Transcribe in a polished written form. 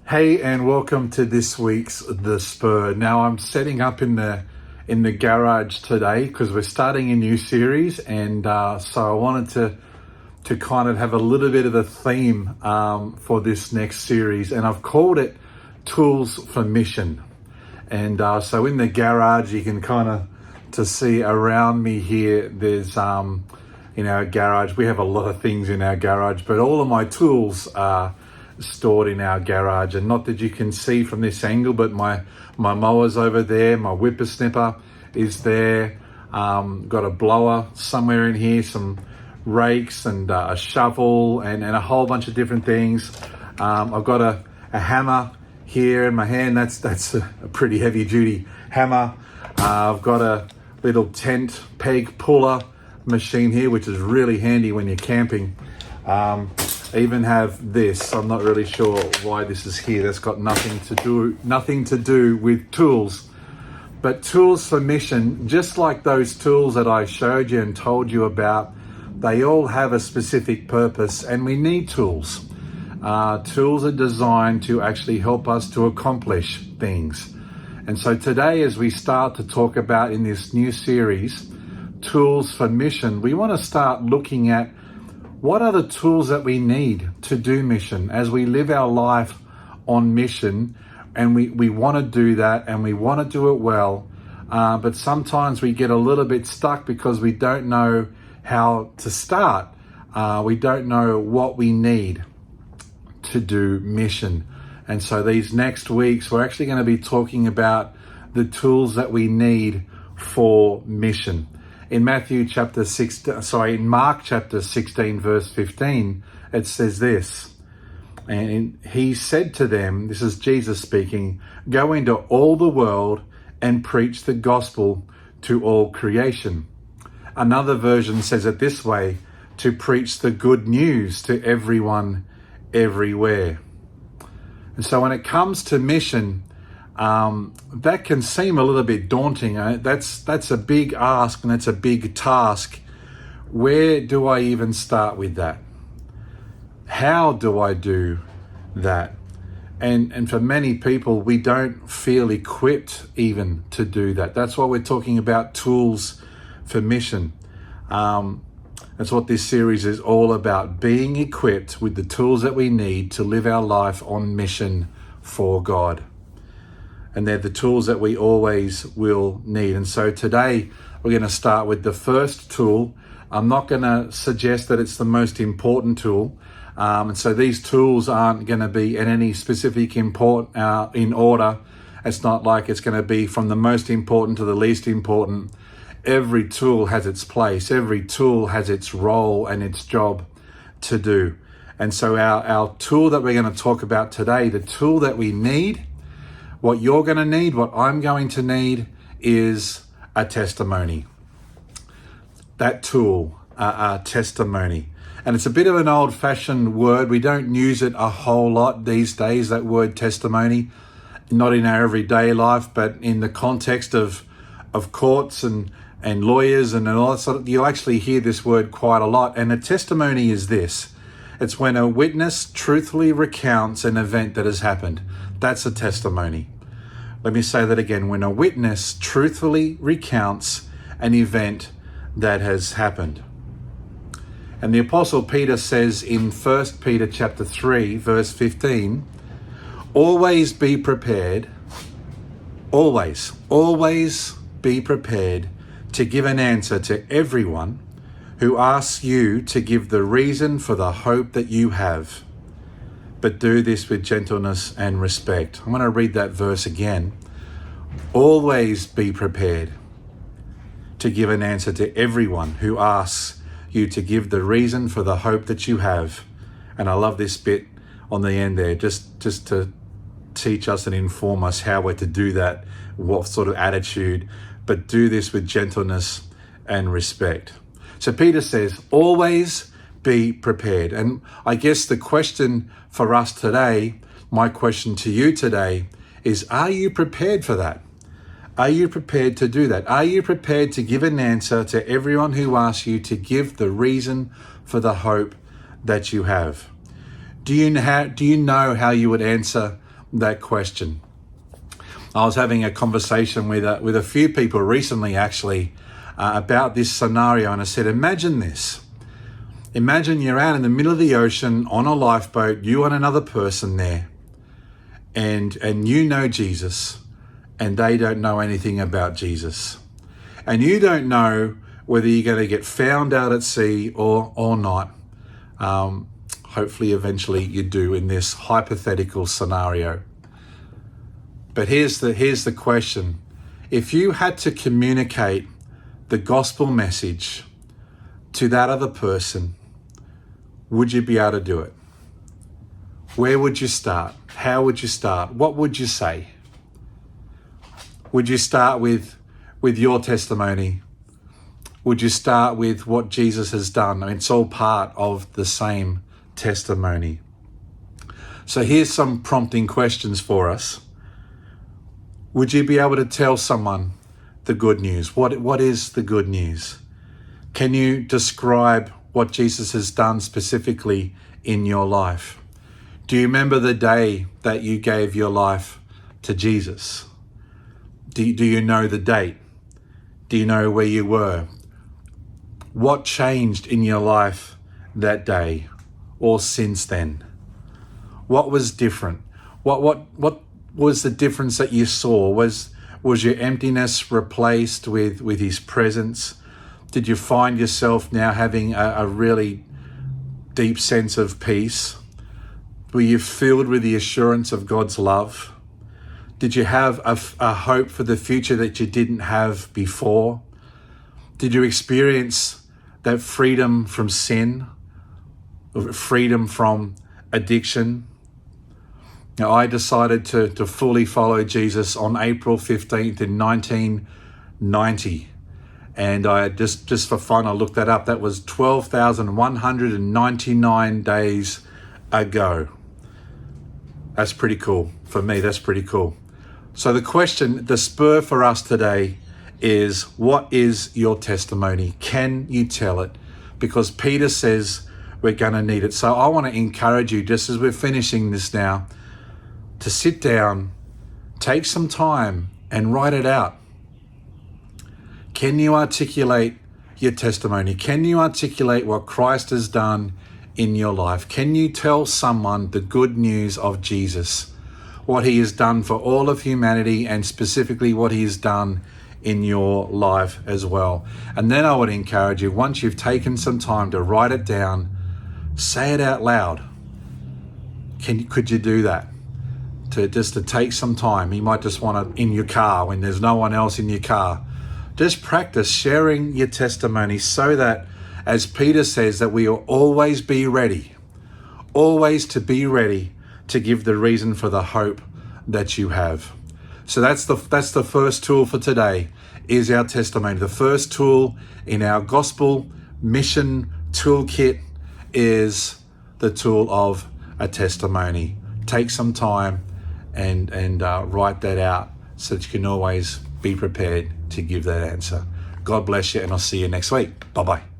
Hey, and welcome to this week's The Spur. Now I'm setting up in the garage today because we're starting a new series, and so I wanted to kind of have a little bit of a theme for this next series, and I've called it Tools for Mission. And so in the garage, you can kind of to see around me here. There's in our garage, we have a lot of things in our garage, but all of my tools are stored in our garage. And not that you can see from this angle, but my mower's over there, my whippersnipper is there, got a blower somewhere in here, some rakes and a shovel and a whole bunch of different things. I've got a hammer here in my hand. That's a pretty heavy duty hammer. I've got a little tent peg puller machine here, which is really handy when you're camping. I even have this. I'm not really sure why this is here. That's got nothing to do with tools. But tools for mission, just like those tools that I showed you and told you about, they all have a specific purpose, and we need tools. Tools are designed to actually help us to accomplish things. And so today, as we start to talk about in this new series, Tools for Mission, we want to start looking at what are the tools that we need to do mission as we live our life on mission. And we want to do that, and we want to do it well. But sometimes we get a little bit stuck because we don't know how to start. We don't know what we need to do mission. And so these next weeks, we're actually going to be talking about the tools that we need for mission. In Mark chapter 16, verse 15, it says this, and he said to them, this is Jesus speaking, "Go into all the world and preach the gospel to all creation." Another version says it this way, to preach the good news to everyone, everywhere. And so when it comes to mission, that can seem a little bit daunting. That's a big ask, and it's a big task. Where do I even start with that? How do I do that? And for many people, we don't feel equipped even to do that. That's why we're talking about tools for mission. That's what this series is all about, being equipped with the tools that we need to live our life on mission for God. And they're the tools that we always will need. And so today we're going to start with the first tool. I'm not going to suggest that it's the most important tool. And so these tools aren't going to be in any specific in order. It's not like it's going to be from the most important to the least important. Every tool has its place. Every tool has its role and its job to do. And so our tool that we're going to talk about today, the tool that we need, what you're going to need, what I'm going to need, is a testimony. That tool, a testimony. And it's a bit of an old-fashioned word. We don't use it a whole lot these days, that word testimony. Not in our everyday life, but in the context of courts and lawyers and all that sort of, you'll actually hear this word quite a lot. And a testimony is this. It's when a witness truthfully recounts an event that has happened. That's a testimony. Let me say that again. When a witness truthfully recounts an event that has happened. And the Apostle Peter says in 1 Peter chapter 3, verse 15, always be prepared, always be prepared to give an answer to everyone who asks you to give the reason for the hope that you have. But do this with gentleness and respect. I'm going to read that verse again. Always be prepared to give an answer to everyone who asks you to give the reason for the hope that you have. And I love this bit on the end there, just to teach us and inform us how we're to do that, what sort of attitude, but do this with gentleness and respect. So Peter says, always be prepared. And I guess the question for us today, my question to you today is, are you prepared for that? Are you prepared to do that? Are you prepared to give an answer to everyone who asks you to give the reason for the hope that you have? Do you know how you would answer that question. I was having a conversation with a few people recently, actually, about this scenario, and I said, imagine this. Imagine you're out in the middle of the ocean on a lifeboat, you and another person there, and you know Jesus, and they don't know anything about Jesus. And you don't know whether you're going to get found out at sea or not. Hopefully, eventually you do in this hypothetical scenario. But here's the question. If you had to communicate the gospel message to that other person, would you be able to do it? Where would you start? How would you start? What would you say? Would you start with your testimony? Would you start with what Jesus has done? I mean, it's all part of the same testimony. So here's some prompting questions for us. Would you be able to tell someone the good news? What is the good news? Can you describe what Jesus has done specifically in your life? Do you remember the day that you gave your life to Jesus? Do you know the date? Do you know where you were? What changed in your life that day or since then? What was different? What was the difference that you saw? Was your emptiness replaced with his presence? Did you find yourself now having a really deep sense of peace? Were you filled with the assurance of God's love? Did you have a hope for the future that you didn't have before? Did you experience that freedom from sin, freedom from addiction? Now, I decided to fully follow Jesus on April 15th in 1990. And I just for fun, I looked that up. That was 12,199 days ago. That's pretty cool. For me, that's pretty cool. So the question, the spur for us today is, what is your testimony? Can you tell it? Because Peter says we're going to need it. So I want to encourage you, just as we're finishing this now, to sit down, take some time and write it out. Can you articulate your testimony? Can you articulate what Christ has done in your life? Can you tell someone the good news of Jesus, what he has done for all of humanity, and specifically what he has done in your life as well? And then I would encourage you, once you've taken some time to write it down, say it out loud. Could you do that? To take some time. You might just want to, in your car, when there's no one else in your car, just practice sharing your testimony, so that, as Peter says, that we will always be ready, always to be ready to give the reason for the hope that you have. So that's the first tool for today, is our testimony. The first tool in our gospel mission toolkit is the tool of a testimony. Take some time and write that out, so that you can always be prepared to give that answer. God bless you, and I'll see you next week. Bye-bye.